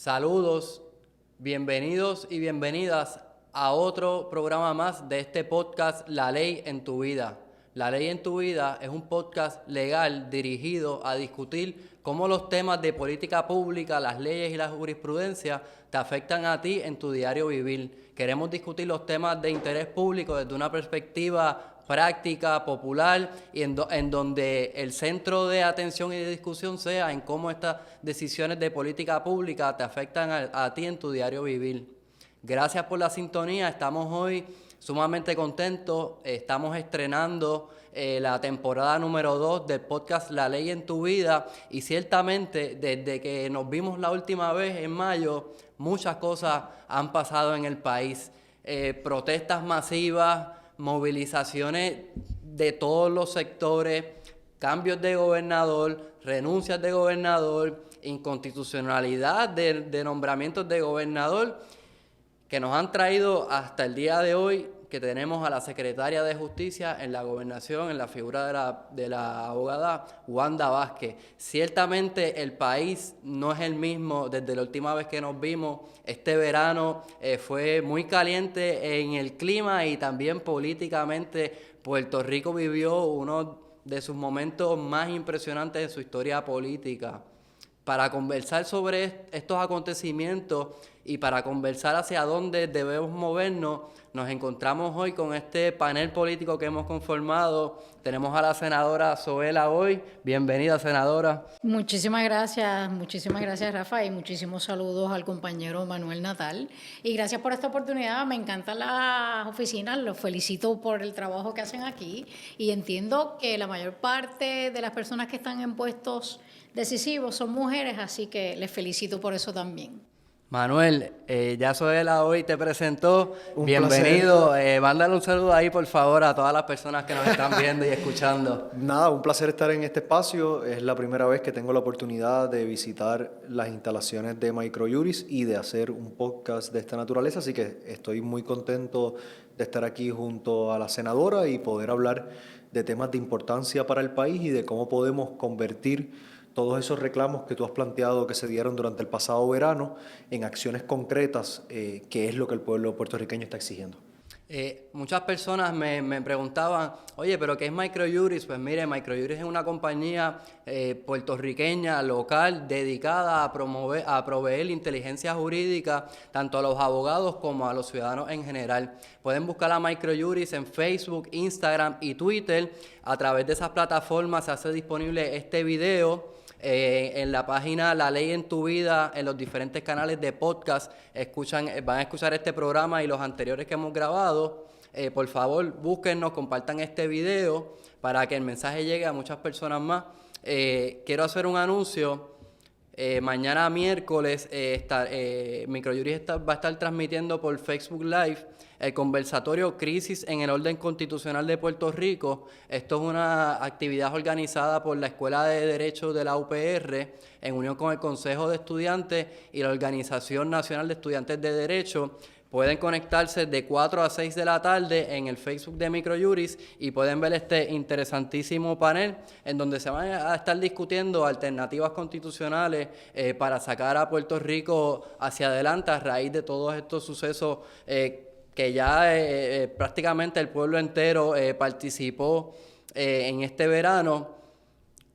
Saludos, bienvenidos y bienvenidas a otro programa más de este podcast La Ley en tu Vida. La Ley en tu Vida es un podcast legal dirigido a discutir cómo los temas de política pública, las leyes y la jurisprudencia te afectan a ti en tu diario vivir. Queremos discutir los temas de interés público desde una perspectiva práctica, popular, y en donde el centro de atención y de discusión sea en cómo estas decisiones de política pública te afectan a ti en tu diario vivir. Gracias por la sintonía, estamos hoy sumamente contentos, estamos estrenando la temporada número 2 del podcast La Ley en tu Vida, y ciertamente desde que nos vimos la última vez en mayo, muchas cosas han pasado en el país. Protestas masivas, movilizaciones de todos los sectores, cambios de gobernador, renuncias de gobernador, inconstitucionalidad de nombramientos de gobernador, que nos han traído hasta el día de hoy, que tenemos a la secretaria de Justicia en la gobernación, en la figura de la abogada Wanda Vázquez. Ciertamente el país no es el mismo desde la última vez que nos vimos. Este verano fue muy caliente en el clima y también políticamente. Puerto Rico vivió uno de sus momentos más impresionantes en su historia política. Para conversar sobre estos acontecimientos y para conversar hacia dónde debemos movernos, nos encontramos hoy con este panel político que hemos conformado. Tenemos a la senadora Zoela hoy. Bienvenida, senadora. Muchísimas gracias Rafa, y muchísimos saludos al compañero Manuel Natal. Y gracias por esta oportunidad, me encantan las oficinas, los felicito por el trabajo que hacen aquí y entiendo que la mayor parte de las personas que están en puestos decisivos son mujeres, así que les felicito por eso también. Manuel, ya Zoela hoy te presentó. Un Bienvenido. Mándale un saludo ahí, por favor, a todas las personas que nos están viendo y escuchando. Nada, un placer estar en este espacio. Es la primera vez que tengo la oportunidad de visitar las instalaciones de Microjuris y de hacer un podcast de esta naturaleza, así que estoy muy contento de estar aquí junto a la senadora y poder hablar de temas de importancia para el país y de cómo podemos convertir todos esos reclamos que tú has planteado que se dieron durante el pasado verano en acciones concretas, que es lo que el pueblo puertorriqueño está exigiendo. Muchas personas me preguntaban, oye, ¿pero qué es Microjuris? Pues mire, Microjuris es una compañía puertorriqueña, local, dedicada a proveer inteligencia jurídica tanto a los abogados como a los ciudadanos en general. Pueden buscar a Microjuris en Facebook, Instagram y Twitter. A través de esas plataformas se hace disponible este video. En la página La Ley en tu Vida, en los diferentes canales de podcast, van a escuchar este programa y los anteriores que hemos grabado. Por favor, búsquennos, compartan este video para que el mensaje llegue a muchas personas más. Quiero hacer un anuncio. Mañana miércoles Microjuris va a estar transmitiendo por Facebook Live el conversatorio Crisis en el Orden Constitucional de Puerto Rico. Esto es una actividad organizada por la Escuela de Derecho de la UPR en unión con el Consejo de Estudiantes y la Organización Nacional de Estudiantes de Derecho. Pueden conectarse de 4 a 6 de la tarde en el Facebook de Microjuris y pueden ver este interesantísimo panel en donde se van a estar discutiendo alternativas constitucionales para sacar a Puerto Rico hacia adelante a raíz de todos estos sucesos que ya prácticamente el pueblo entero participó en este verano.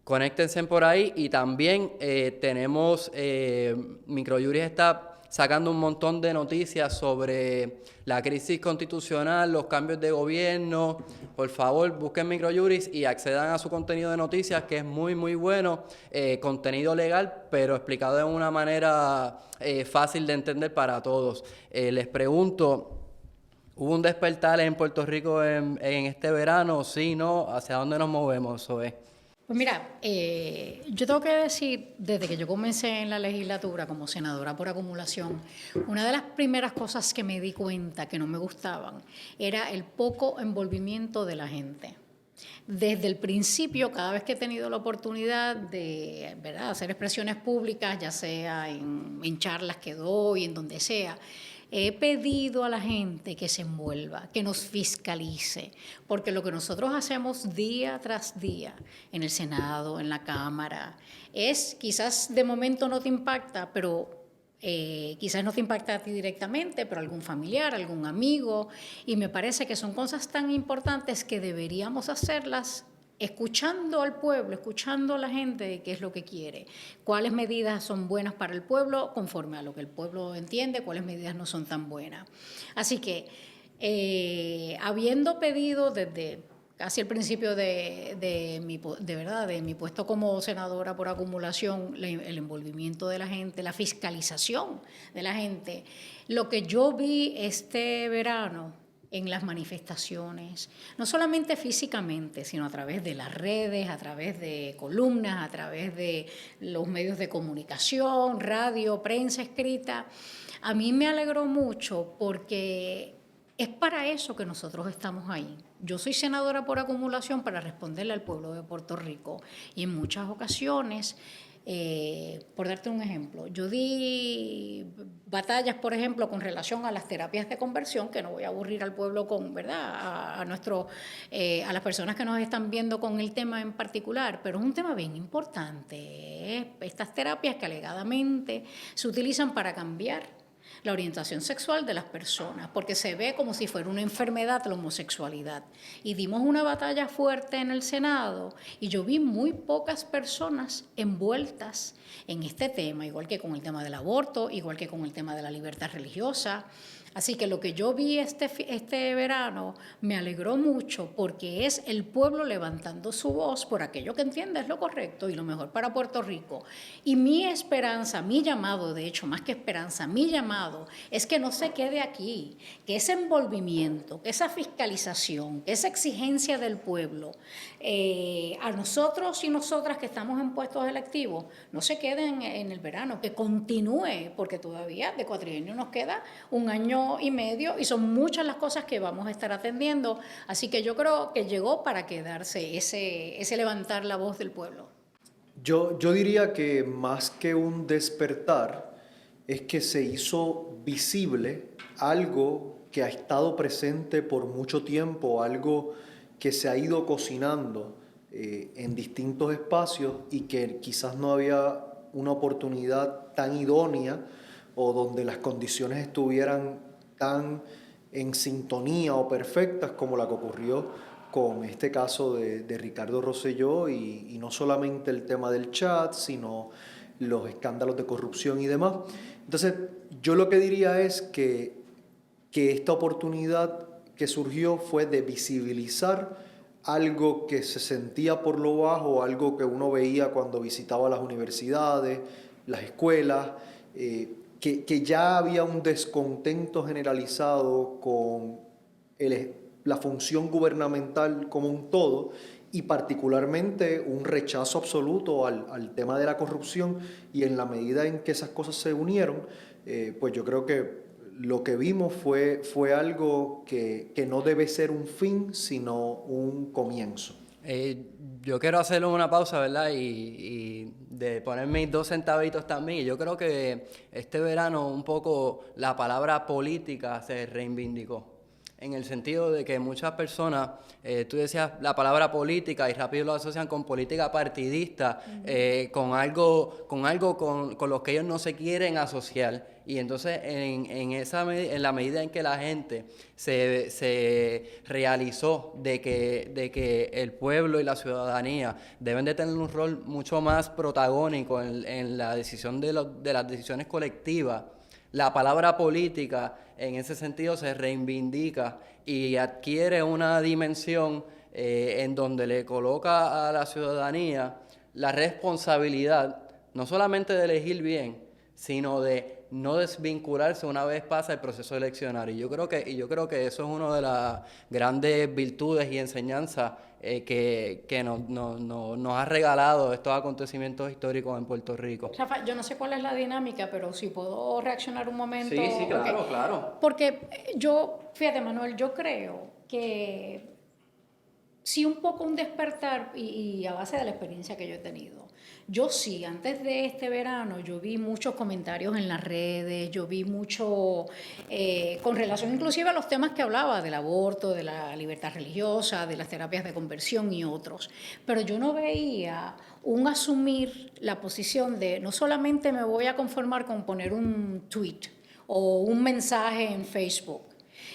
Conéctense por ahí y también tenemos, Microjuris está sacando un montón de noticias sobre la crisis constitucional, los cambios de gobierno. Por favor, busquen Microjuris y accedan a su contenido de noticias, que es muy, muy bueno. Contenido legal, pero explicado de una manera fácil de entender para todos. Les pregunto, ¿hubo un despertar en Puerto Rico en este verano? ¿Sí, no? ¿Hacia dónde nos movemos, Zoe? Pues mira, yo tengo que decir, desde que yo comencé en la legislatura como senadora por acumulación, una de las primeras cosas que me di cuenta que no me gustaban era el poco envolvimiento de la gente. Desde el principio, cada vez que he tenido la oportunidad de, ¿verdad?, hacer expresiones públicas, ya sea en charlas que doy, en donde sea, he pedido a la gente que se envuelva, que nos fiscalice, porque lo que nosotros hacemos día tras día en el Senado, en la Cámara, es, quizás de momento no te impacta, pero Quizás no te impacta a ti directamente, pero algún familiar, algún amigo, y me parece que son cosas tan importantes que deberíamos hacerlas escuchando al pueblo, escuchando a la gente de qué es lo que quiere, cuáles medidas son buenas para el pueblo conforme a lo que el pueblo entiende, cuáles medidas no son tan buenas. Así que, habiendo pedido desde casi al principio de mi puesto como senadora por acumulación, el envolvimiento de la gente, la fiscalización de la gente, lo que yo vi este verano en las manifestaciones, no solamente físicamente, sino a través de las redes, a través de columnas, a través de los medios de comunicación, radio, prensa escrita, a mí me alegró mucho porque es para eso que nosotros estamos ahí. Yo soy senadora por acumulación para responderle al pueblo de Puerto Rico y en muchas ocasiones, por darte un ejemplo, yo di batallas, por ejemplo, con relación a las terapias de conversión, que no voy a aburrir al pueblo con, ¿verdad?, a las personas que nos están viendo con el tema en particular, pero es un tema bien importante. Estas terapias que alegadamente se utilizan para cambiar la orientación sexual de las personas, porque se ve como si fuera una enfermedad la homosexualidad. Y dimos una batalla fuerte en el Senado y yo vi muy pocas personas envueltas en este tema, igual que con el tema del aborto, igual que con el tema de la libertad religiosa. Así que lo que yo vi este verano me alegró mucho porque es el pueblo levantando su voz por aquello que entiende es lo correcto y lo mejor para Puerto Rico. Y mi esperanza, mi llamado, de hecho, más que esperanza, mi llamado es que no se quede aquí, que ese envolvimiento, que esa fiscalización, que esa exigencia del pueblo, a nosotros y nosotras que estamos en puestos electivos, no se queden en el verano, que continúe, porque todavía de cuatrienio nos queda un año y medio y son muchas las cosas que vamos a estar atendiendo. Así que yo creo que llegó para quedarse ese levantar la voz del pueblo. Yo diría que más que un despertar, es que se hizo visible algo que ha estado presente por mucho tiempo, algo que se ha ido cocinando en distintos espacios y que quizás no había una oportunidad tan idónea o donde las condiciones estuvieran tan en sintonía o perfectas como la que ocurrió con este caso de Ricardo Rosselló y no solamente el tema del chat, sino los escándalos de corrupción y demás. Entonces, yo lo que diría es que esta oportunidad que surgió fue de visibilizar algo que se sentía por lo bajo, algo que uno veía cuando visitaba las universidades, las escuelas, que ya había un descontento generalizado con la función gubernamental como un todo y particularmente un rechazo absoluto al tema de la corrupción, y en la medida en que esas cosas se unieron, pues yo creo que lo que vimos fue algo que no debe ser un fin, sino un comienzo. Yo quiero hacerle una pausa, ¿verdad? Y de poner mis 2 centavitos también. Y yo creo que este verano un poco la palabra política se reivindicó. En el sentido de que muchas personas, tú decías la palabra política y rápido lo asocian con política partidista, con algo con los que ellos no se quieren asociar. Y entonces en la medida en que la gente se realizó de que el pueblo y la ciudadanía deben de tener un rol mucho más protagónico en la decisión de las decisiones colectivas, la palabra política en ese sentido se reivindica y adquiere una dimensión en donde le coloca a la ciudadanía la responsabilidad no solamente de elegir bien, sino de no desvincularse una vez pasa el proceso eleccionario. Yo creo que eso es una de las grandes virtudes y enseñanzas que nos ha regalado estos acontecimientos históricos en Puerto Rico. Rafa, yo no sé cuál es la dinámica, pero si puedo reaccionar un momento. Sí, claro, okay. Claro. Porque fíjate, Manuel, yo creo que sí un poco un despertar y a base de la experiencia que yo he tenido. Yo sí, antes de este verano, yo vi muchos comentarios en las redes, yo vi mucho con relación inclusive a los temas que hablaba, del aborto, de la libertad religiosa, de las terapias de conversión y otros. Pero yo no veía un asumir la posición de no solamente me voy a conformar con poner un tweet o un mensaje en Facebook.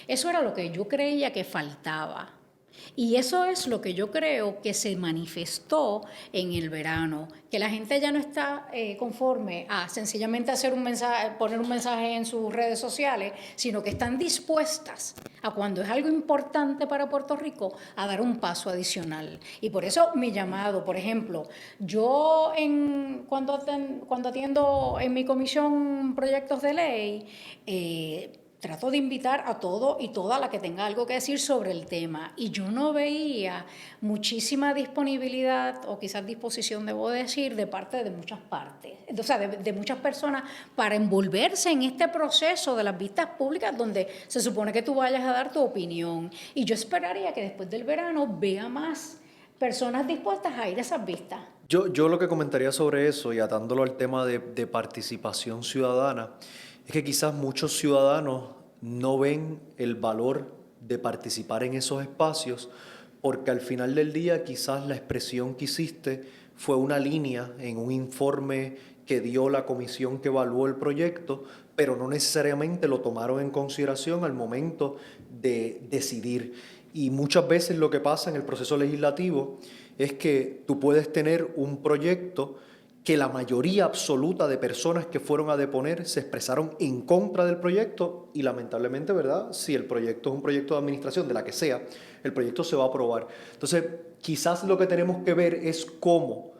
Eso era lo que yo creía que faltaba. Y eso es lo que yo creo que se manifestó en el verano, que la gente ya no está conforme a sencillamente hacer un mensaje, poner un mensaje en sus redes sociales, sino que están dispuestas a, cuando es algo importante para Puerto Rico, a dar un paso adicional. Y por eso mi llamado, por ejemplo, yo cuando atiendo en mi comisión proyectos de ley, trato de invitar a todo y toda la que tenga algo que decir sobre el tema. Y yo no veía muchísima disponibilidad, o quizás disposición, debo decir, de parte de muchas partes, o sea, de muchas personas para envolverse en este proceso de las vistas públicas donde se supone que tú vayas a dar tu opinión. Y yo esperaría que después del verano vea más personas dispuestas a ir a esas vistas. Yo lo que comentaría sobre eso, y atándolo al tema de participación ciudadana, es que quizás muchos ciudadanos no ven el valor de participar en esos espacios porque al final del día quizás la expresión que hiciste fue una línea en un informe que dio la comisión que evaluó el proyecto, pero no necesariamente lo tomaron en consideración al momento de decidir. Y muchas veces lo que pasa en el proceso legislativo es que tú puedes tener un proyecto que la mayoría absoluta de personas que fueron a deponer se expresaron en contra del proyecto y lamentablemente, ¿verdad? Si el proyecto es un proyecto de administración, de la que sea, el proyecto se va a aprobar. Entonces, quizás lo que tenemos que ver es cómo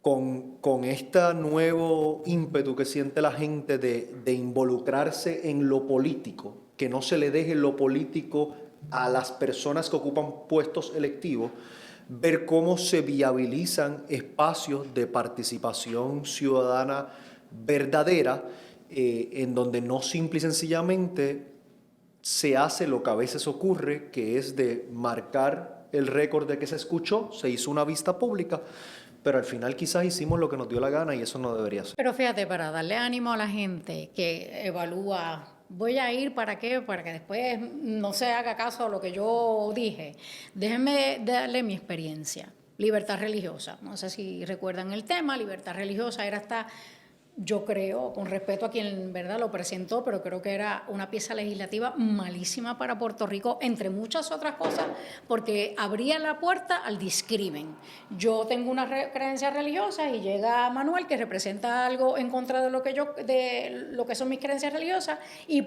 con este nuevo ímpetu que siente la gente de involucrarse en lo político, que no se le deje lo político a las personas que ocupan puestos electivos, ver cómo se viabilizan espacios de participación ciudadana verdadera, en donde no simple y sencillamente se hace lo que a veces ocurre, que es de marcar el récord de que se escuchó, se hizo una vista pública, pero al final quizás hicimos lo que nos dio la gana y eso no debería ser. Pero fíjate, para darle ánimo a la gente que evalúa, voy a ir para qué, para que después no se haga caso a lo que yo dije, déjenme darle mi experiencia. Libertad religiosa, no sé si recuerdan el tema, libertad religiosa era hasta, yo creo, con respeto a quien verdad lo presentó, pero creo que era una pieza legislativa malísima para Puerto Rico, entre muchas otras cosas, porque abría la puerta al discrimen. Yo tengo una creencia religiosa y llega Manuel que representa algo en contra de lo que son mis creencias religiosas y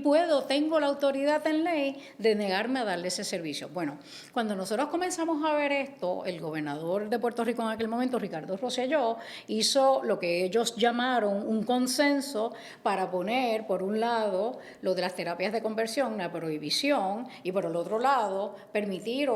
tengo la autoridad en ley de negarme a darle ese servicio. Bueno, cuando nosotros comenzamos a ver esto, el gobernador de Puerto Rico en aquel momento, Ricardo Rosselló, hizo lo que ellos llamaron un consenso para poner, por un lado, lo de las terapias de conversión, una prohibición, y por el otro lado, permitir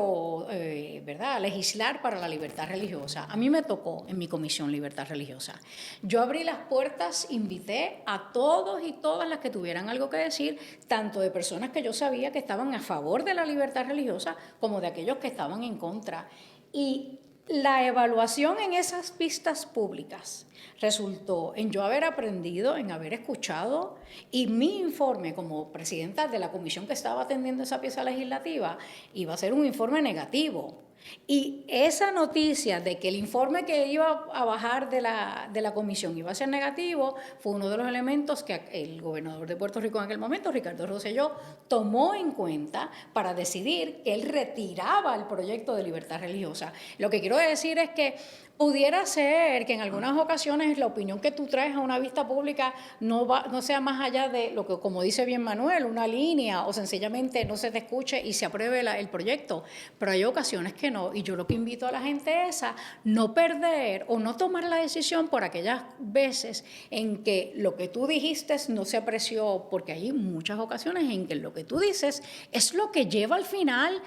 ¿verdad?, legislar para la libertad religiosa. A mí me tocó en mi comisión libertad religiosa. Yo abrí las puertas, invité a todos y todas las que tuvieran algo que decir, tanto de personas que yo sabía que estaban a favor de la libertad religiosa, como de aquellos que estaban en contra. Y la evaluación en esas vistas públicas resultó en yo haber aprendido, en haber escuchado, y mi informe como presidenta de la comisión que estaba atendiendo esa pieza legislativa iba a ser un informe negativo. Y esa noticia de que el informe que iba a bajar de la comisión iba a ser negativo fue uno de los elementos que el gobernador de Puerto Rico en aquel momento, Ricardo Rosselló, tomó en cuenta para decidir que él retiraba el proyecto de libertad religiosa. Lo que quiero decir es que pudiera ser que en algunas ocasiones la opinión que tú traes a una vista pública no sea más allá de lo que, como dice bien Manuel, una línea o sencillamente no se te escuche y se apruebe el proyecto. Pero hay ocasiones que no, y yo lo que invito a la gente es a no perder o no tomar la decisión por aquellas veces en que lo que tú dijiste no se apreció, porque hay muchas ocasiones en que lo que tú dices es lo que lleva al final,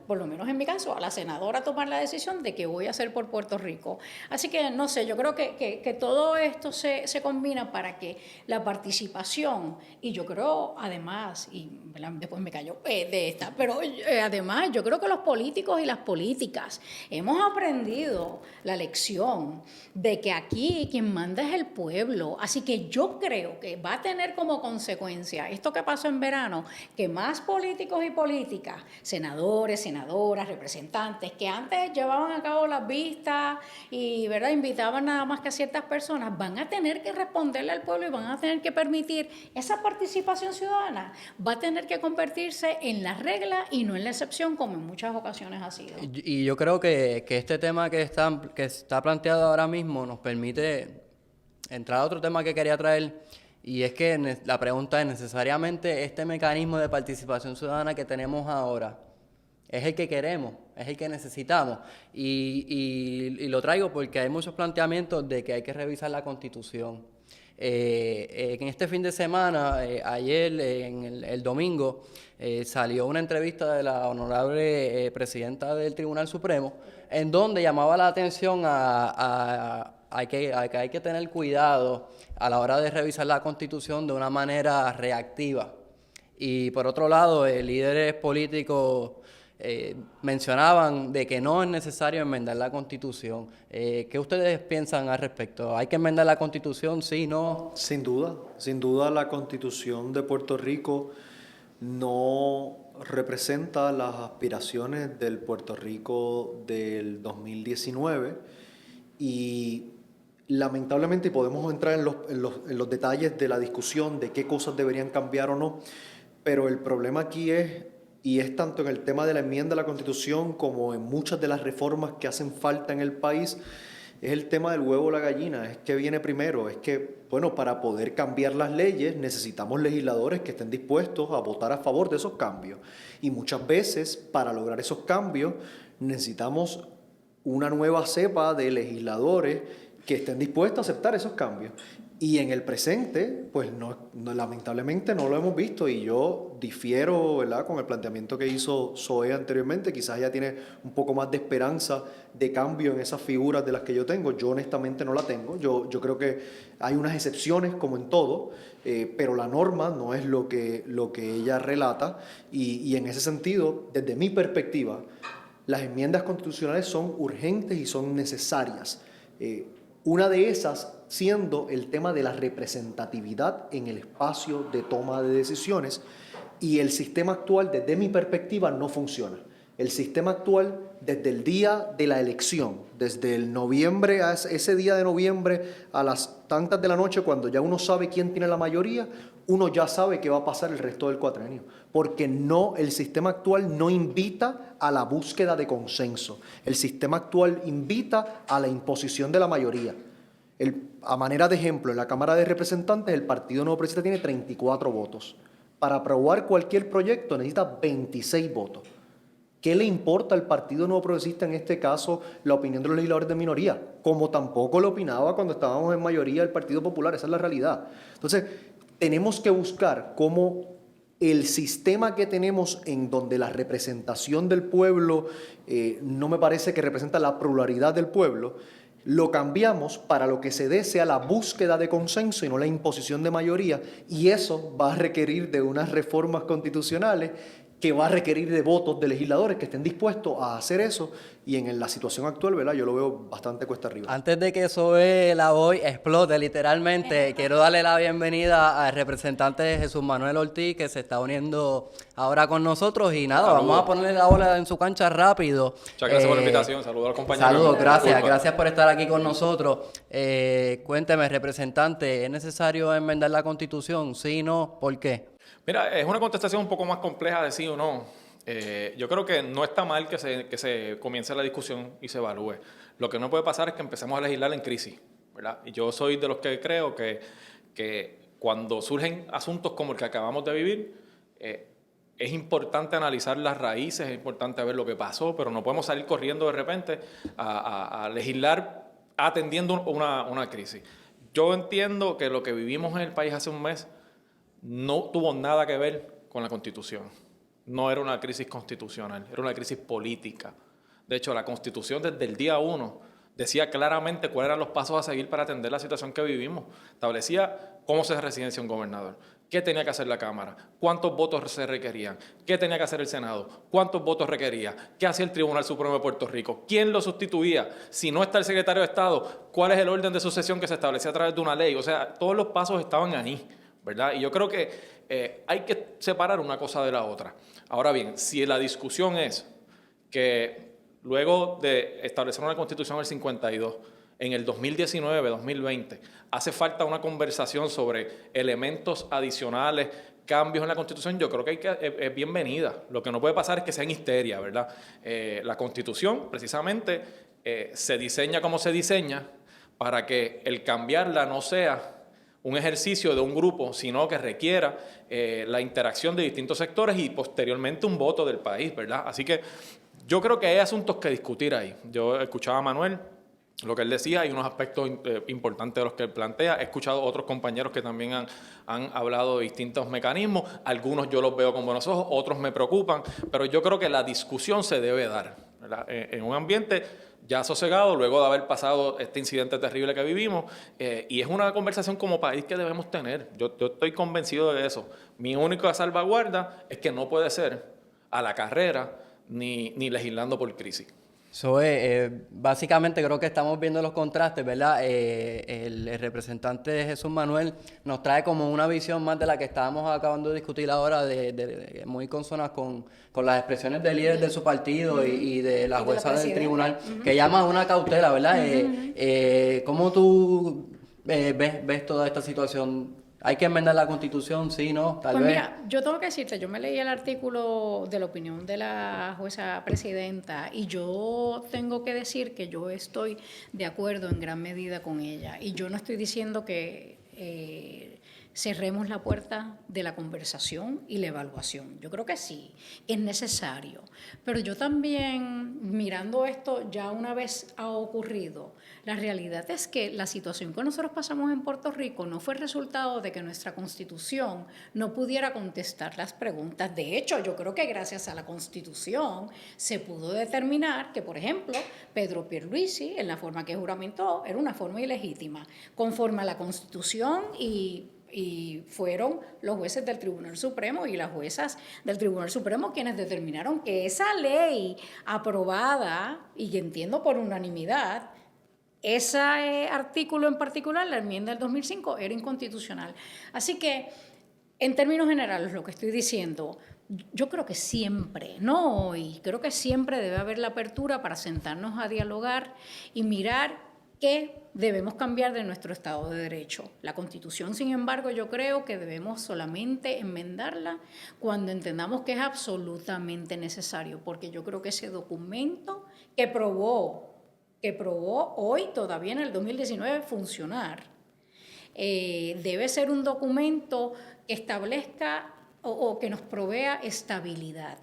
por lo menos en mi caso, a la senadora a tomar la decisión de qué voy a hacer por Puerto Rico. Así que, no sé, yo creo que todo esto se combina para que la participación, y yo creo, además, y después me callo de esta, pero además yo creo que los políticos y las políticas. Hemos aprendido la lección de que aquí quien manda es el pueblo. Así que yo creo que va a tener como consecuencia esto que pasó en verano, que más políticos y políticas, senadores, senadoras, representantes, que antes llevaban a cabo las vistas y, ¿verdad?, invitaban nada más que a ciertas personas, van a tener que responderle al pueblo y van a tener que permitir esa participación ciudadana. Va a tener que convertirse en la regla y no en la excepción, como en muchas ocasiones ha sido. Y yo creo que este tema que está planteado ahora mismo nos permite entrar a otro tema que quería traer, y es que la pregunta es, ¿necesariamente este mecanismo de participación ciudadana que tenemos ahora es el que queremos, es el que necesitamos? Y lo traigo porque hay muchos planteamientos de que hay que revisar la Constitución. En este fin de semana, ayer, el domingo, salió una entrevista de la honorable presidenta del Tribunal Supremo, en donde llamaba la atención a que hay que tener cuidado a la hora de revisar la Constitución de una manera reactiva. Y por otro lado, líderes políticos mencionaban de que no es necesario enmendar la Constitución. ¿Qué ustedes piensan al respecto? ¿Hay que enmendar la Constitución? ¿Sí, no? Sin duda la Constitución de Puerto Rico no representa las aspiraciones del Puerto Rico del 2019 y lamentablemente, y podemos entrar en los detalles de la discusión de qué cosas deberían cambiar o no, pero el problema aquí es tanto en el tema de la enmienda a la Constitución como en muchas de las reformas que hacen falta en el país, es el tema del huevo o la gallina. Es que viene primero, es que, bueno, para poder cambiar las leyes necesitamos legisladores que estén dispuestos a votar a favor de esos cambios. Y muchas veces, para lograr esos cambios, necesitamos una nueva cepa de legisladores que estén dispuestos a aceptar esos cambios. Y en el presente, pues lamentablemente no lo hemos visto, y yo difiero, ¿verdad?, con el planteamiento que hizo Zoe anteriormente. Quizás ella tiene un poco más de esperanza de cambio en esas figuras de las que yo tengo. Yo honestamente no la tengo. Yo creo que hay unas excepciones como en todo, pero la norma no es lo que ella relata, y en ese sentido, desde mi perspectiva, las enmiendas constitucionales son urgentes y son necesarias. Una de esas siendo el tema de la representatividad en el espacio de toma de decisiones, y el sistema actual, desde mi perspectiva, no funciona. El sistema actual, desde el día de la elección, desde el noviembre, a ese día de noviembre, a las tantas de la noche, cuando ya uno sabe quién tiene la mayoría, uno ya sabe qué va a pasar el resto del cuatrienio, porque el sistema actual no invita a la búsqueda de consenso. El sistema actual invita a la imposición de la mayoría. A manera de ejemplo, en la Cámara de Representantes, el Partido Nuevo Progresista tiene 34 votos. Para aprobar cualquier proyecto necesita 26 votos. ¿Qué le importa al Partido Nuevo Progresista en este caso la opinión de los legisladores de minoría? Como tampoco lo opinaba cuando estábamos en mayoría el Partido Popular. Esa es la realidad. Entonces, tenemos que buscar cómo el sistema que tenemos, en donde la representación del pueblo no me parece que representa la pluralidad del pueblo, lo cambiamos para lo que se dé sea la búsqueda de consenso y no la imposición de mayoría, y eso va a requerir de unas reformas constitucionales que va a requerir de votos de legisladores que estén dispuestos a hacer eso, y en la situación actual, ¿verdad?, yo lo veo bastante cuesta arriba. Antes de que eso la voy explote literalmente, quiero darle la bienvenida al representante Jesús Manuel Ortiz, que se está uniendo ahora con nosotros, y nada, Saludos. Vamos a ponerle la bola en su cancha rápido. Muchas gracias por la invitación, saludos al compañero. Saludos, gracias por estar aquí con nosotros. Cuénteme, representante, ¿es necesario enmendar la Constitución? ¿Sí, no? ¿Por qué? Mira, es una contestación un poco más compleja de sí o no. Yo creo que no está mal que se comience la discusión y se evalúe. Lo que no puede pasar es que empecemos a legislar en crisis, ¿verdad? Y yo soy de los que creo que cuando surgen asuntos como el que acabamos de vivir, es importante analizar las raíces, es importante ver lo que pasó, pero no podemos salir corriendo de repente a legislar atendiendo una crisis. Yo entiendo que lo que vivimos en el país hace un mes no tuvo nada que ver con la Constitución. No era una crisis constitucional, era una crisis política. De hecho, la Constitución desde el día 1 decía claramente cuáles eran los pasos a seguir para atender la situación que vivimos. Establecía cómo se residencia un gobernador, qué tenía que hacer la Cámara, cuántos votos se requerían, qué tenía que hacer el Senado, cuántos votos requería, qué hacía el Tribunal Supremo de Puerto Rico, quién lo sustituía, si no está el secretario de Estado, cuál es el orden de sucesión que se establecía a través de una ley. O sea, todos los pasos estaban ahí, ¿verdad? Y yo creo que hay que separar una cosa de la otra. Ahora bien, si la discusión es que luego de establecer una Constitución del 52, en el 2019, 2020, hace falta una conversación sobre elementos adicionales, cambios en la Constitución, yo creo que es bienvenida. Lo que no puede pasar es que sea en histeria, ¿verdad? La Constitución, precisamente, se diseña como se diseña para que el cambiarla no sea un ejercicio de un grupo, sino que requiera la interacción de distintos sectores y posteriormente un voto del país, ¿verdad? Así que yo creo que hay asuntos que discutir ahí. Yo escuchaba a Manuel, lo que él decía, hay unos aspectos importantes de los que él plantea. He escuchado otros compañeros que también han hablado de distintos mecanismos. Algunos yo los veo con buenos ojos, otros me preocupan, pero yo creo que la discusión se debe dar, ¿verdad? En un ambiente ya sosegado, luego de haber pasado este incidente terrible que vivimos, y es una conversación como país que debemos tener. Yo estoy convencido de eso. Mi única salvaguarda es que no puede ser a la carrera ni legislando por crisis. So, básicamente creo que estamos viendo los contrastes, ¿verdad? El representante de Jesús Manuel nos trae como una visión más de la que estábamos acabando de discutir ahora, muy consonas con las expresiones de líderes de su partido y de la jueza del tribunal, que llama a una cautela, ¿verdad? ¿Cómo tú ves toda esta situación? ¿Hay que enmendar la Constitución? Sí, no, tal vez. Mira, yo tengo que decirte, yo me leí el artículo de la opinión de la jueza presidenta y yo tengo que decir que yo estoy de acuerdo en gran medida con ella. Y yo no estoy diciendo que cerremos la puerta de la conversación y la evaluación. Yo creo que sí, es necesario. Pero yo también, mirando esto ya una vez ha ocurrido, la realidad es que la situación que nosotros pasamos en Puerto Rico no fue resultado de que nuestra Constitución no pudiera contestar las preguntas. De hecho, yo creo que gracias a la Constitución se pudo determinar que, por ejemplo, Pedro Pierluisi, en la forma que juramentó, era una forma ilegítima, conforme a la Constitución y fueron los jueces del Tribunal Supremo y las juezas del Tribunal Supremo quienes determinaron que esa ley aprobada, y que entiendo por unanimidad, ese artículo en particular, la enmienda del 2005, era inconstitucional. Así que, en términos generales, lo que estoy diciendo, yo creo que siempre, no hoy, creo que siempre debe haber la apertura para sentarnos a dialogar y mirar qué debemos cambiar de nuestro Estado de Derecho. La Constitución, sin embargo, yo creo que debemos solamente enmendarla cuando entendamos que es absolutamente necesario, porque yo creo que ese documento que probó hoy, todavía en el 2019, funcionar, debe ser un documento que establezca o que nos provea estabilidad.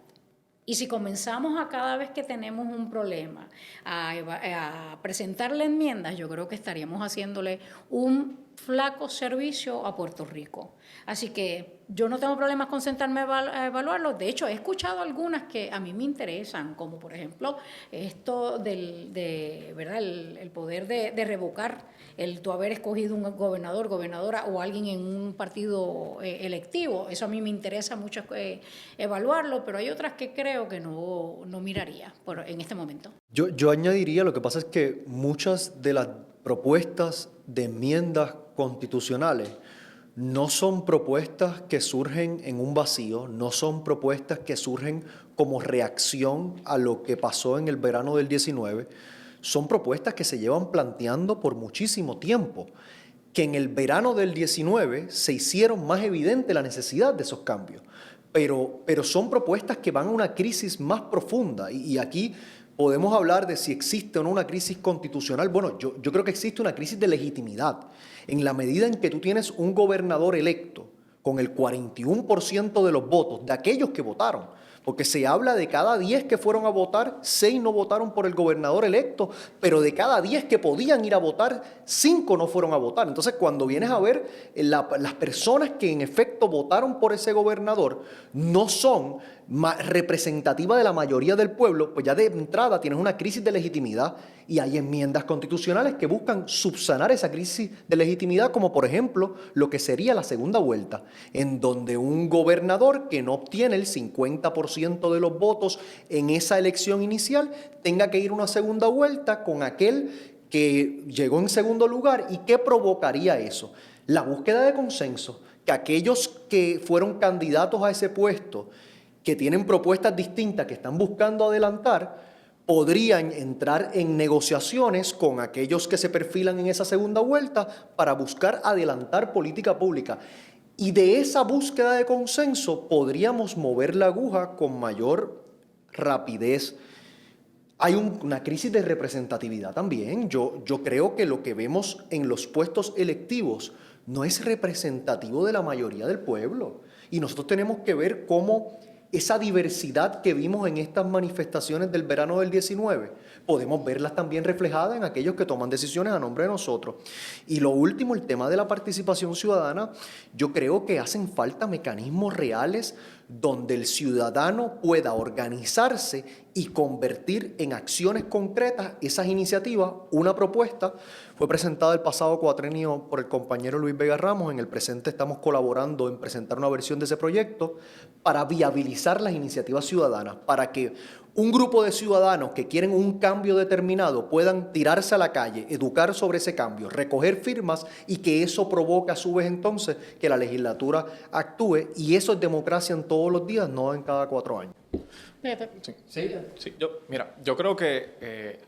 Y si comenzamos a cada vez que tenemos un problema a presentarle enmiendas, yo creo que estaríamos haciéndole un flaco servicio a Puerto Rico. Así que yo no tengo problemas con sentarme a evaluarlo. De hecho, he escuchado algunas que a mí me interesan, como por ejemplo esto ¿verdad? El poder de revocar el tú haber escogido un gobernador, gobernadora o alguien en un partido electivo. Eso a mí me interesa mucho evaluarlo, pero hay otras que creo que no miraría en este momento. Yo añadiría, lo que pasa es que muchas de las propuestas de enmiendas constitucionales no son propuestas que surgen en un vacío, no son propuestas que surgen como reacción a lo que pasó en el verano del 19, son propuestas que se llevan planteando por muchísimo tiempo, que en el verano del 19 se hicieron más evidente la necesidad de esos cambios, pero son propuestas que van a una crisis más profunda y aquí podemos hablar de si existe o no una crisis constitucional. Bueno, yo creo que existe una crisis de legitimidad. En la medida en que tú tienes un gobernador electo con el 41% de los votos de aquellos que votaron, porque se habla de cada 10 que fueron a votar, 6 no votaron por el gobernador electo, pero de cada 10 que podían ir a votar, 5 no fueron a votar. Entonces, cuando vienes a ver las personas que en efecto votaron por ese gobernador, no son representativa de la mayoría del pueblo, pues ya de entrada tienes una crisis de legitimidad y hay enmiendas constitucionales que buscan subsanar esa crisis de legitimidad, como por ejemplo lo que sería la segunda vuelta, en donde un gobernador que no obtiene el 50% de los votos en esa elección inicial tenga que ir a una segunda vuelta con aquel que llegó en segundo lugar. ¿Y qué provocaría eso? La búsqueda de consenso, que aquellos que fueron candidatos a ese puesto, que tienen propuestas distintas, que están buscando adelantar, podrían entrar en negociaciones con aquellos que se perfilan en esa segunda vuelta para buscar adelantar política pública. Y de esa búsqueda de consenso podríamos mover la aguja con mayor rapidez. Hay una crisis de representatividad también. Yo creo que lo que vemos en los puestos electivos no es representativo de la mayoría del pueblo. Y nosotros tenemos que ver cómo esa diversidad que vimos en estas manifestaciones del verano del 19, podemos verlas también reflejadas en aquellos que toman decisiones a nombre de nosotros. Y lo último, el tema de la participación ciudadana, yo creo que hacen falta mecanismos reales donde el ciudadano pueda organizarse y convertir en acciones concretas esas iniciativas. Una propuesta fue presentada el pasado cuatrenio por el compañero Luis Vega Ramos. En el presente estamos colaborando en presentar una versión de ese proyecto para viabilizar las iniciativas ciudadanas, para que un grupo de ciudadanos que quieren un cambio determinado puedan tirarse a la calle, educar sobre ese cambio, recoger firmas y que eso provoque a su vez entonces que la legislatura actúe. Y eso es democracia en todos los días, no en cada 4 años. Sí, yo creo que,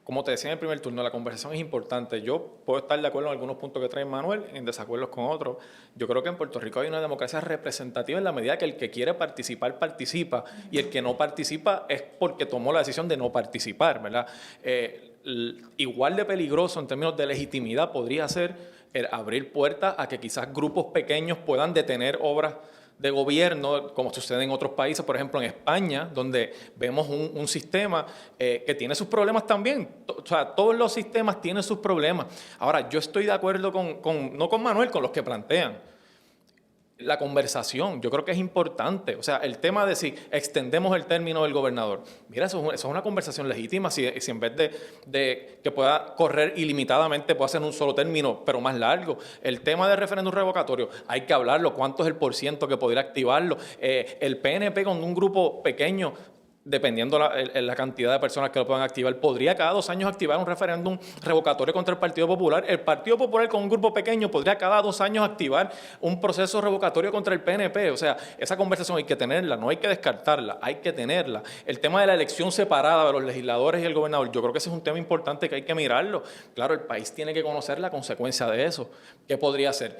como te decía en el primer turno, la conversación es importante. Yo puedo estar de acuerdo en algunos puntos que trae Manuel, en desacuerdos con otros. Yo creo que en Puerto Rico hay una democracia representativa en la medida que el que quiere participar, participa, y el que no participa es porque tomó la decisión de no participar, ¿verdad? Igual de peligroso en términos de legitimidad podría ser el abrir puertas a que quizás grupos pequeños puedan detener obras de gobierno, como sucede en otros países, por ejemplo en España, donde vemos un sistema que tiene sus problemas también. O sea, todos los sistemas tienen sus problemas. Ahora, yo estoy de acuerdo no con Manuel, con los que plantean la conversación. Yo creo que es importante. O sea, el tema de si extendemos el término del gobernador. Mira, eso es una conversación legítima. Si en vez de que pueda correr ilimitadamente, pueda ser un solo término, pero más largo. El tema del referéndum revocatorio, hay que hablarlo. ¿Cuánto es el % que podría activarlo? El PNP con un grupo pequeño, dependiendo la cantidad de personas que lo puedan activar, podría cada 2 años activar un referéndum revocatorio contra el Partido Popular. El Partido Popular con un grupo pequeño podría cada 2 años activar un proceso revocatorio contra el PNP. O sea, esa conversación hay que tenerla, no hay que descartarla, hay que tenerla. El tema de la elección separada de los legisladores y el gobernador, yo creo que ese es un tema importante que hay que mirarlo. Claro, el país tiene que conocer la consecuencia de eso. ¿Qué podría ser?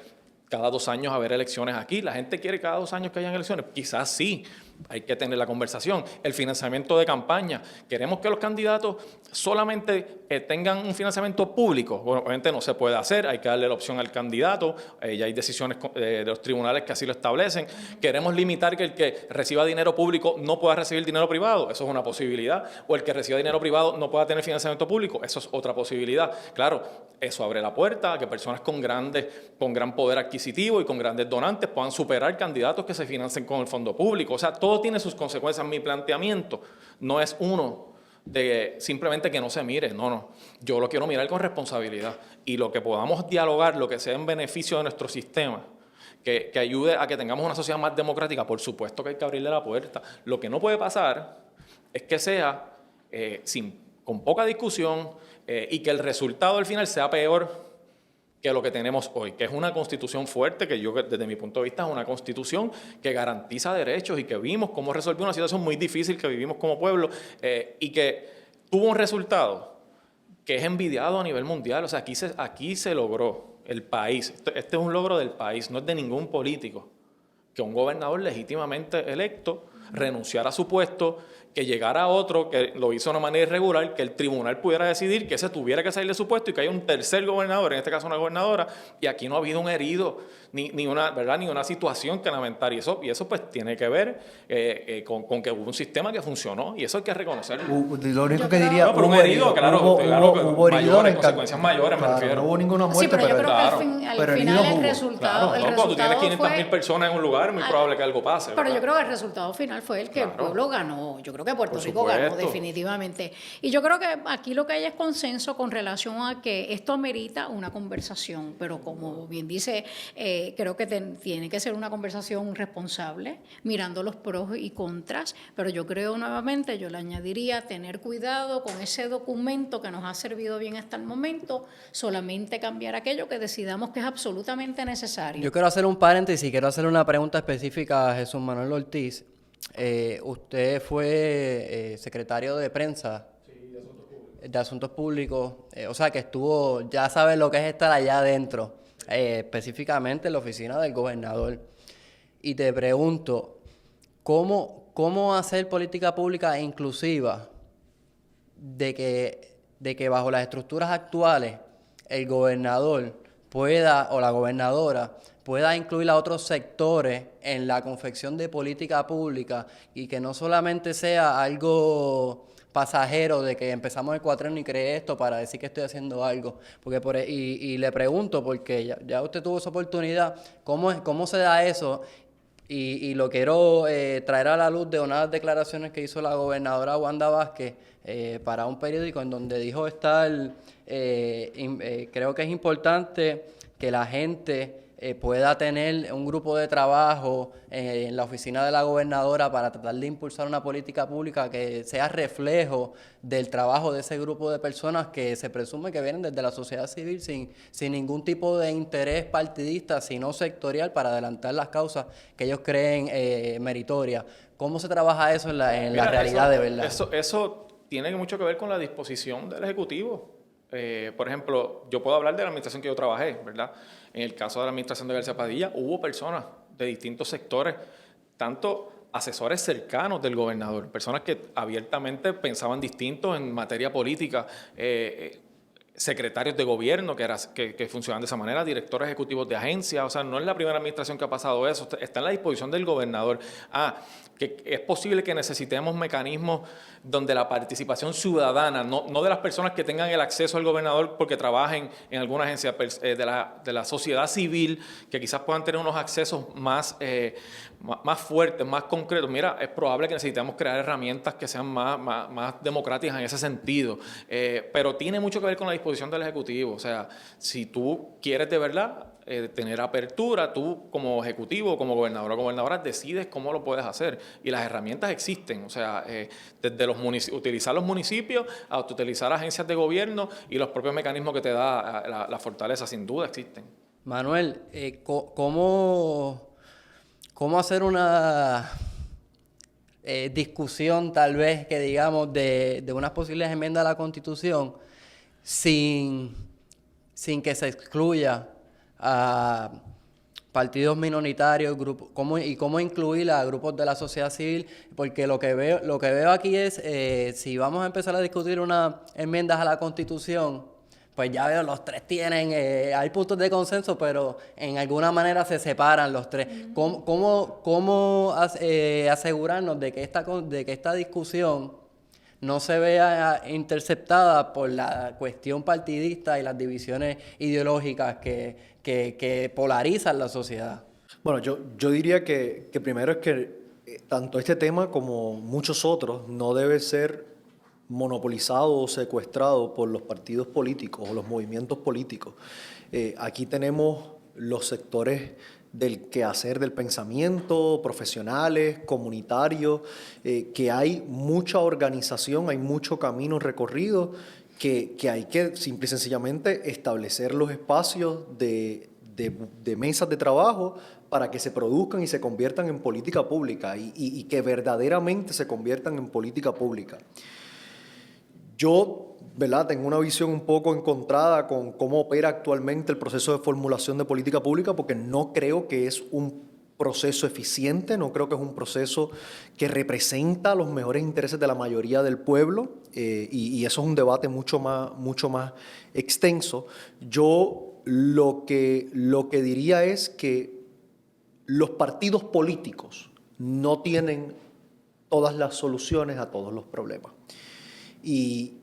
Cada 2 años haber elecciones aquí. ¿La gente quiere cada 2 años que hayan elecciones? Quizás sí. Hay que tener la conversación. El financiamiento de campaña. ¿Queremos que los candidatos solamente tengan un financiamiento público? Bueno, obviamente no se puede hacer. Hay que darle la opción al candidato. Ya hay decisiones de los tribunales que así lo establecen. ¿Queremos limitar que el que reciba dinero público no pueda recibir dinero privado? Eso es una posibilidad. O el que reciba dinero privado no pueda tener financiamiento público. Eso es otra posibilidad. Claro, eso abre la puerta a que personas con gran poder adquisitivo y con grandes donantes puedan superar candidatos que se financien con el fondo público. O sea, todo tiene sus consecuencias. Mi planteamiento no es uno de simplemente que no se mire, no. Yo lo quiero mirar con responsabilidad y lo que podamos dialogar, lo que sea en beneficio de nuestro sistema, que ayude a que tengamos una sociedad más democrática, por supuesto que hay que abrirle la puerta. Lo que no puede pasar es que sea con poca discusión y que el resultado al final sea peor que lo que tenemos hoy, que es una constitución fuerte, que yo desde mi punto de vista es una constitución que garantiza derechos y que vimos cómo resolvió una situación muy difícil que vivimos como pueblo y que tuvo un resultado que es envidiado a nivel mundial. O sea, aquí se logró el país. Este es un logro del país, no es de ningún político, que un gobernador legítimamente electo renunciara a su puesto que llegara otro que lo hizo de una manera irregular, que el tribunal pudiera decidir que ese tuviera que salir de su puesto y que haya un tercer gobernador, en este caso una gobernadora, y aquí no ha habido un herido ni una, ¿verdad?, ni una situación que lamentar. Y eso pues tiene que ver con que hubo un sistema que funcionó, y eso hay que reconocerlo. Lo único que diría... No, pero un herido, claro, hubo heridos mayores, consecuencias mayores, me refiero. No hubo ninguna Sí, muerte, pero yo creo claro. que al pero final heridos el hubo. resultado, Claro, el no, cuando tú tienes resultado 500.000 personas en un lugar, es muy probable que algo pase. Pero ¿verdad? yo creo que el resultado final fue el que el Claro. pueblo ganó. Yo creo que Puerto Por Rico ganó supuesto. definitivamente. Y yo creo que aquí lo que hay es consenso con relación a que esto amerita una conversación, pero como bien dice, creo que tiene que ser una conversación responsable, mirando los pros y contras, pero yo creo nuevamente, yo le añadiría tener cuidado con ese documento que nos ha servido bien hasta el momento, solamente cambiar aquello que decidamos que es absolutamente necesario. Yo quiero hacer un paréntesis, quiero hacer una pregunta específica a Jesús Manuel Ortiz. Usted fue secretario de prensa de Asuntos Públicos, o sea que estuvo, ya sabe lo que es estar allá adentro, específicamente en la oficina del gobernador. Y te pregunto, ¿cómo hacer política pública inclusiva de que bajo las estructuras actuales el gobernador pueda, o la gobernadora, pueda incluir a otros sectores en la confección de política pública y que no solamente sea algo pasajero de que empezamos el cuatrienio y creé esto para decir que estoy haciendo algo? Porque y le pregunto, porque ya usted tuvo esa oportunidad, ¿cómo se da eso? Y lo quiero traer a la luz de unas declaraciones que hizo la gobernadora Wanda Vázquez para un periódico en donde dijo creo que es importante que la gente pueda tener un grupo de trabajo en la oficina de la gobernadora para tratar de impulsar una política pública que sea reflejo del trabajo de ese grupo de personas que se presume que vienen desde la sociedad civil sin ningún tipo de interés partidista, sino sectorial, para adelantar las causas que ellos creen meritorias. ¿Cómo se trabaja eso en la Mira, realidad de verdad? Eso tiene mucho que ver con la disposición del Ejecutivo. Por ejemplo, yo puedo hablar de la administración que yo trabajé, ¿verdad? En el caso de la administración de García Padilla, hubo personas de distintos sectores, tanto asesores cercanos del gobernador, personas que abiertamente pensaban distinto en materia política, secretarios de gobierno que funcionan de esa manera, directores ejecutivos de agencias. O sea, no es la primera administración que ha pasado eso, está en la disposición del gobernador. Que es posible que necesitemos mecanismos donde la participación ciudadana, no de las personas que tengan el acceso al gobernador porque trabajen en alguna agencia, de la sociedad civil, que quizás puedan tener unos accesos más fuertes, más concretos. Mira, es probable que necesitemos crear herramientas que sean más democráticas en ese sentido, pero tiene mucho que ver con la disposición del Ejecutivo. O sea, si tú quieres de verdad tener apertura, tú como ejecutivo, como gobernador o gobernadora, decides cómo lo puedes hacer. Y las herramientas existen, o sea, desde utilizar los municipios hasta utilizar agencias de gobierno y los propios mecanismos que te da la fortaleza, sin duda existen. Manuel, ¿cómo hacer una discusión, tal vez, que digamos, de unas posibles enmiendas a la Constitución sin que se excluya a partidos minoritarios, cómo incluir a grupos de la sociedad civil? Porque lo que veo aquí es, si vamos a empezar a discutir unas enmiendas a la Constitución, pues ya veo, los tres tienen, hay puntos de consenso, pero en alguna manera se separan los tres. ¿Cómo asegurarnos de que esta discusión no se vea interceptada por la cuestión partidista y las divisiones ideológicas que polarizan la sociedad? Bueno, yo diría que primero es que tanto este tema como muchos otros no debe ser monopolizado o secuestrado por los partidos políticos o los movimientos políticos. Aquí tenemos los sectores del quehacer del pensamiento, profesionales, comunitarios, que hay mucha organización, hay mucho camino recorrido, que hay que simple y sencillamente establecer los espacios de mesas de trabajo para que se produzcan y se conviertan en política pública y que verdaderamente se conviertan en política pública. Yo, ¿verdad?, tengo una visión un poco encontrada con cómo opera actualmente el proceso de formulación de política pública, porque no creo que es un proceso eficiente, no creo que es un proceso que representa los mejores intereses de la mayoría del pueblo, y eso es un debate mucho más extenso. Yo lo que diría es que los partidos políticos no tienen todas las soluciones a todos los problemas. Y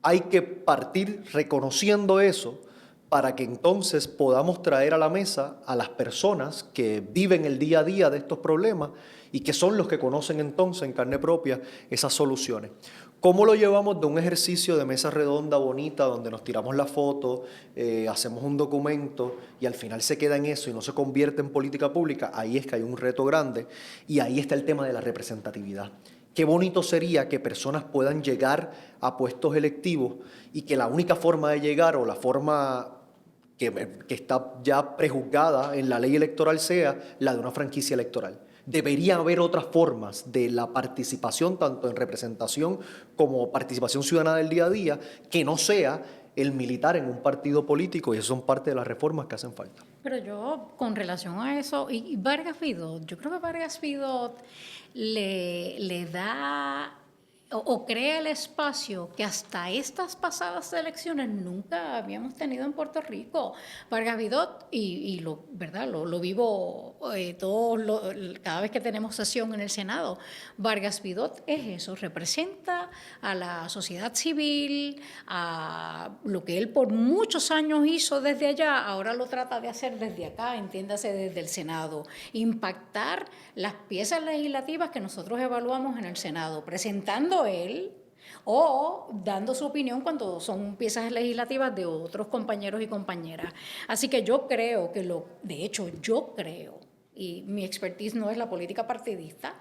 hay que partir reconociendo eso para que entonces podamos traer a la mesa a las personas que viven el día a día de estos problemas y que son los que conocen entonces en carne propia esas soluciones. ¿Cómo lo llevamos de un ejercicio de mesa redonda bonita donde nos tiramos la foto, hacemos un documento y al final se queda en eso y no se convierte en política pública? Ahí es que hay un reto grande y ahí está el tema de la representatividad. Qué bonito sería que personas puedan llegar a puestos electivos y que la única forma de llegar o la forma que está ya prejuzgada en la ley electoral sea la de una franquicia electoral. Debería haber otras formas de la participación, tanto en representación como participación ciudadana del día a día, que no sea el militar en un partido político, y eso son parte de las reformas que hacen falta. Pero yo, con relación a eso, y Vargas Vidot, yo creo que Vargas Vidot le da o crea el espacio que hasta estas pasadas elecciones nunca habíamos tenido en Puerto Rico. Vargas Vidot, ¿verdad? Lo vivo cada vez que tenemos sesión en el Senado. Vargas Vidot es eso, representa a la sociedad civil, a lo que él por muchos años hizo desde allá, ahora lo trata de hacer desde acá, entiéndase desde el Senado, impactar las piezas legislativas que nosotros evaluamos en el Senado, presentando él o dando su opinión cuando son piezas legislativas de otros compañeros y compañeras. Así que yo creo de hecho yo creo, y mi expertise no es la política partidista,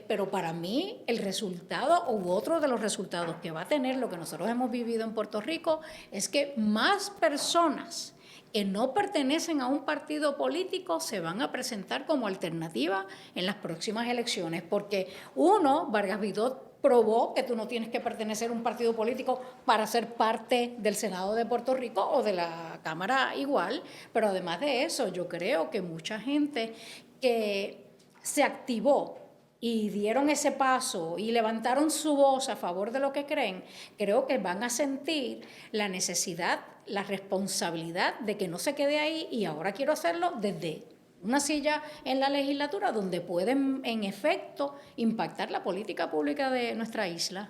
pero para mí el resultado u otro de los resultados que va a tener lo que nosotros hemos vivido en Puerto Rico es que más personas que no pertenecen a un partido político se van a presentar como alternativa en las próximas elecciones, porque Vargas Vidot probó que tú no tienes que pertenecer a un partido político para ser parte del Senado de Puerto Rico o de la Cámara igual, pero además de eso, yo creo que mucha gente que se activó y dieron ese paso y levantaron su voz a favor de lo que creen, creo que van a sentir la necesidad, la responsabilidad de que no se quede ahí y ahora quiero hacerlo desde una silla en la legislatura donde pueden, en efecto, impactar la política pública de nuestra isla.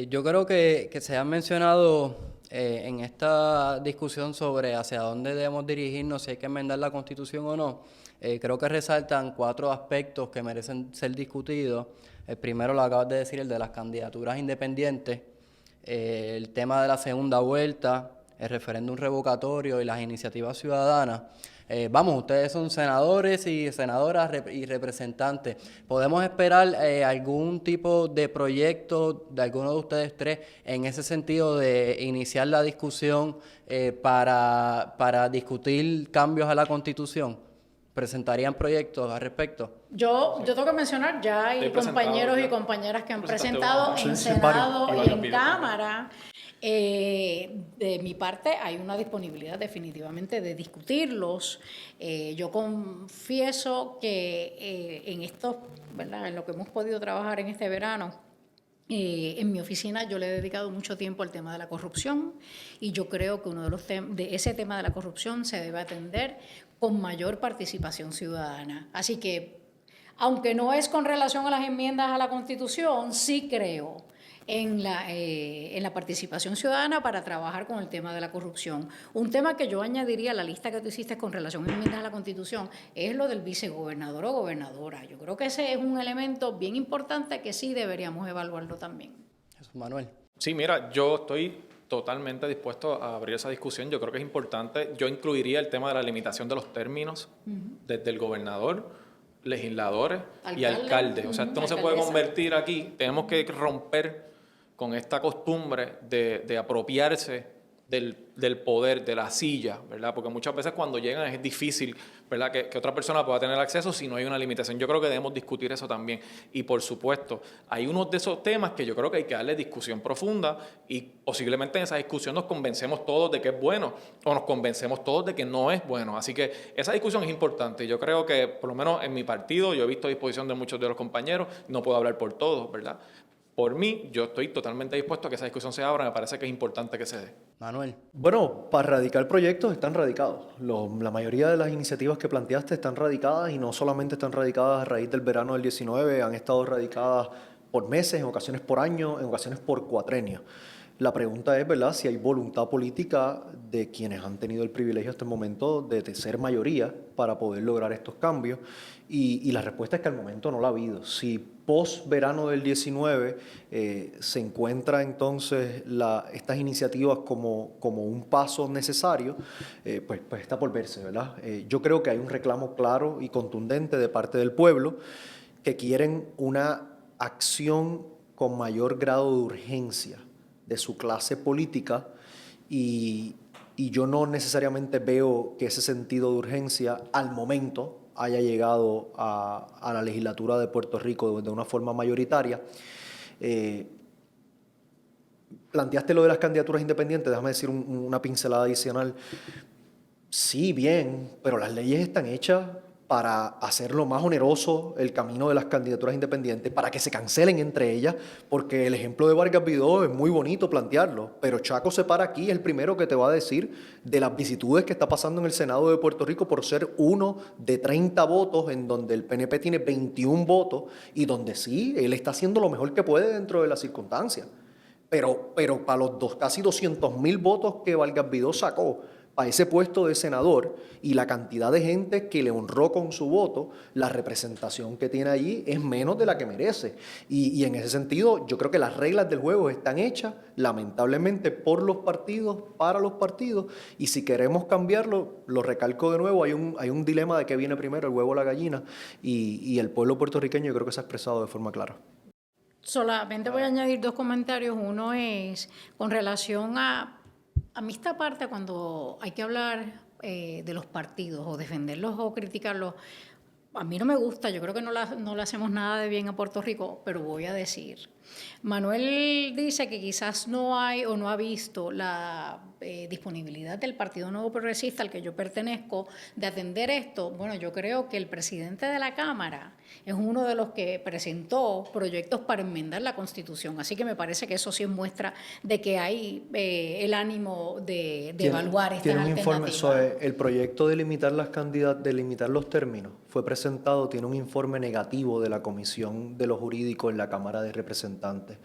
Yo creo que se han mencionado en esta discusión sobre hacia dónde debemos dirigirnos, si hay que enmendar la Constitución o no. Creo que resaltan 4 aspectos que merecen ser discutidos. El primero lo acabas de decir, el de las candidaturas independientes, el tema de la segunda vuelta, el referéndum revocatorio y las iniciativas ciudadanas. Ustedes son senadores y senadoras y representantes. ¿Podemos esperar algún tipo de proyecto de alguno de ustedes 3 en ese sentido de iniciar la discusión para discutir cambios a la Constitución? ¿Presentarían proyectos al respecto? Yo tengo que mencionar, ya hay compañeros y compañeras que han presentado en Senado y en Cámara. De mi parte hay una disponibilidad definitivamente de discutirlos. Yo confieso que en esto, ¿verdad?, en lo que hemos podido trabajar en este verano, en mi oficina yo le he dedicado mucho tiempo al tema de la corrupción y yo creo que uno de los de ese tema de la corrupción se debe atender con mayor participación ciudadana. Así que, aunque no es con relación a las enmiendas a la Constitución, sí creo en la participación ciudadana para trabajar con el tema de la corrupción. Un tema que yo añadiría a la lista que tú hiciste con relación a enmiendas a la Constitución es lo del vicegobernador o gobernadora. Yo creo que ese es un elemento bien importante que sí deberíamos evaluarlo también. Jesús Manuel. Sí, mira, yo estoy totalmente dispuesto a abrir esa discusión. Yo creo que es importante. Yo incluiría el tema de la limitación de los términos desde el gobernador, legisladores y alcaldes. O sea, esto no se puede convertir aquí. Tenemos que romper con esta costumbre de apropiarse del poder, de la silla, ¿verdad? Porque muchas veces cuando llegan es difícil, ¿verdad? Que otra persona pueda tener acceso si no hay una limitación. Yo creo que debemos discutir eso también. Y por supuesto, hay unos de esos temas que yo creo que hay que darle discusión profunda y posiblemente en esa discusión nos convencemos todos de que es bueno o nos convencemos todos de que no es bueno. Así que esa discusión es importante. Yo creo que, por lo menos en mi partido, yo he visto a disposición de muchos de los compañeros, no puedo hablar por todos, ¿verdad? Por mí, yo estoy totalmente dispuesto a que esa discusión se abra, me parece que es importante que se dé. Manuel. Bueno, para radicar proyectos están radicados. La mayoría de las iniciativas que planteaste están radicadas y no solamente están radicadas a raíz del verano del 19, han estado radicadas por meses, en ocasiones por año, en ocasiones por cuatrenio. La pregunta es, ¿verdad?, si hay voluntad política de quienes han tenido el privilegio hasta el momento de ser mayoría para poder lograr estos cambios. Y la respuesta es que al momento no la ha habido. Si post verano del 19 se encuentra entonces estas iniciativas como un paso necesario, pues está por verse, ¿verdad? Yo creo que hay un reclamo claro y contundente de parte del pueblo que quieren una acción con mayor grado de urgencia de su clase política y yo no necesariamente veo que ese sentido de urgencia al momento haya llegado a la legislatura de Puerto Rico de una forma mayoritaria. Planteaste lo de las candidaturas independientes, déjame decir una pincelada adicional. Sí, bien, pero las leyes están hechas para hacerlo más oneroso el camino de las candidaturas independientes, para que se cancelen entre ellas, porque el ejemplo de Vargas Vidó es muy bonito plantearlo, pero Chaco se para aquí, es el primero que te va a decir de las vicisitudes que está pasando en el Senado de Puerto Rico por ser uno de 30 votos, en donde el PNP tiene 21 votos, y donde sí, él está haciendo lo mejor que puede dentro de las circunstancias. Pero para los casi 200,000 votos que Vargas Vidó sacó a ese puesto de senador y la cantidad de gente que le honró con su voto, la representación que tiene allí es menos de la que merece. Y en ese sentido, yo creo que las reglas del juego están hechas, lamentablemente, por los partidos, para los partidos, y si queremos cambiarlo, lo recalco de nuevo, hay un dilema de qué viene primero, el huevo o la gallina, y el pueblo puertorriqueño yo creo que se ha expresado de forma clara. Solamente voy a añadir 2 comentarios. Uno es con relación a mí esta parte cuando hay que hablar de los partidos o defenderlos o criticarlos, a mí no me gusta, yo creo que no le hacemos nada de bien a Puerto Rico, pero voy a decir. Manuel dice que quizás no hay o no ha visto la disponibilidad del Partido Nuevo Progresista al que yo pertenezco de atender esto. Bueno, yo creo que el presidente de la Cámara es uno de los que presentó proyectos para enmendar la Constitución, así que me parece que eso sí es muestra de que hay el ánimo de evaluar estas tiene un alternativas. informe sobre el proyecto de limitar de limitar los términos. Fue presentado, tiene un informe negativo de la Comisión de lo Jurídico en la Cámara de Representantes.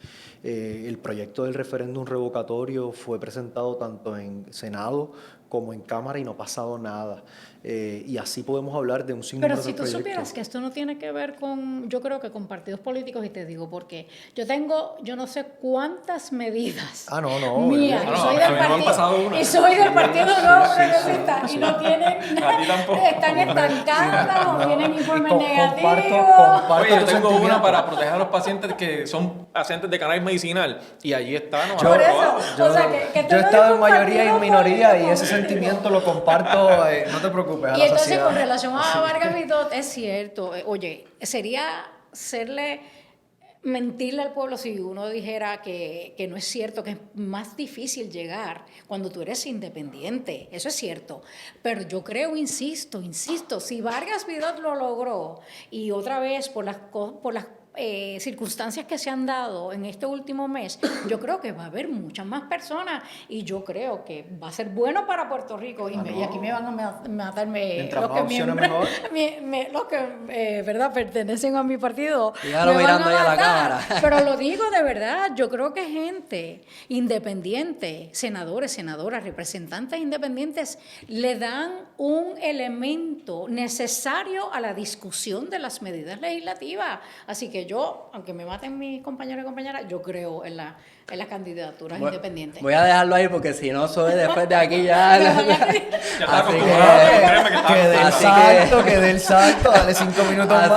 El proyecto del referéndum revocatorio fue presentado tanto en Senado como en Cámara y no ha pasado nada. Y así podemos hablar de un sinnúmero de proyectos. Pero si tú supieras que esto no tiene que ver con, yo creo que con partidos políticos, y te digo por qué. Yo no sé cuántas medidas mías, y soy del Partido Nuevo Progresista, y no tienen, están estancadas o tienen informes negativos. Oye, yo tengo una para proteger a los pacientes que son pacientes de cannabis medicinal, y allí está. Por eso, yo he estado en mayoría y en minoría, y ese sentimiento lo comparto, no te preocupes. Y entonces con relación a Vargas Vidó, es cierto, oye, sería mentirle al pueblo si uno dijera que no es cierto, que es más difícil llegar cuando tú eres independiente, eso es cierto, pero yo creo, insisto, si Vargas Vidó lo logró, y otra vez por las circunstancias que se han dado en este último mes, yo creo que va a haber muchas más personas, y yo creo que va a ser bueno para Puerto Rico, y aquí me van a matarme los que ¿verdad?, pertenecen a mi partido. Dígalo mirando ahí a la cámara. Pero lo digo de verdad, yo creo que gente independiente, senadores, senadoras, representantes independientes, le dan un elemento necesario a la discusión de las medidas legislativas. Así que yo, aunque me maten mis compañeros y compañeras, yo creo en en las candidaturas Voy- independientes. Voy a dejarlo ahí porque si no soy después de aquí ya. Ya está Así acostumbrado, que- créeme que está Que del acostumbrado. salto, dale 5 minutos más.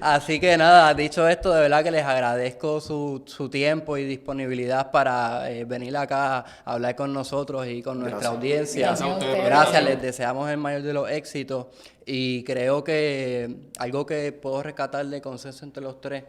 Así que nada, dicho esto, de verdad que les agradezco su tiempo y disponibilidad para venir acá a hablar con nosotros y con nuestra Gracias. audiencia. Gracias a ustedes. Gracias, les deseamos el mayor de los éxitos y creo que algo que puedo rescatar de consenso entre los tres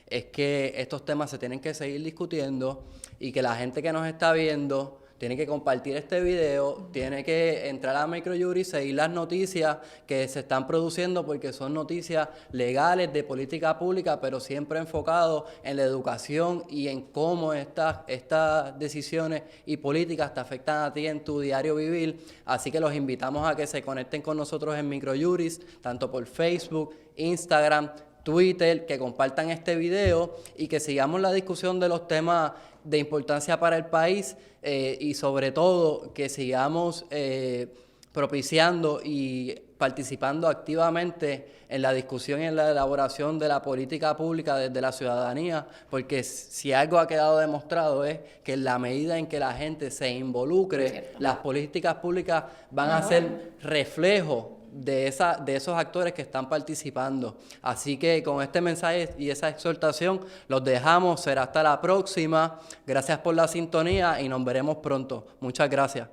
es que estos temas se tienen que seguir discutiendo y que la gente que nos está viendo tiene que compartir este video, tiene que entrar a MicroJuris, seguir las noticias que se están produciendo porque son noticias legales de política pública, pero siempre enfocado en la educación y en cómo estas decisiones y políticas te afectan a ti en tu diario vivir. Así que los invitamos a que se conecten con nosotros en MicroJuris, tanto por Facebook, Instagram, Twitter, que compartan este video y que sigamos la discusión de los temas de importancia para el país y sobre todo que sigamos propiciando y participando activamente en la discusión y en la elaboración de la política pública desde la ciudadanía, porque si algo ha quedado demostrado es que en la medida en que la gente se involucre, Cierto. las políticas públicas van a ser reflejo de esos actores que están participando. Así que con este mensaje y esa exhortación los dejamos. Será hasta la próxima. Gracias por la sintonía y nos veremos pronto. Muchas gracias.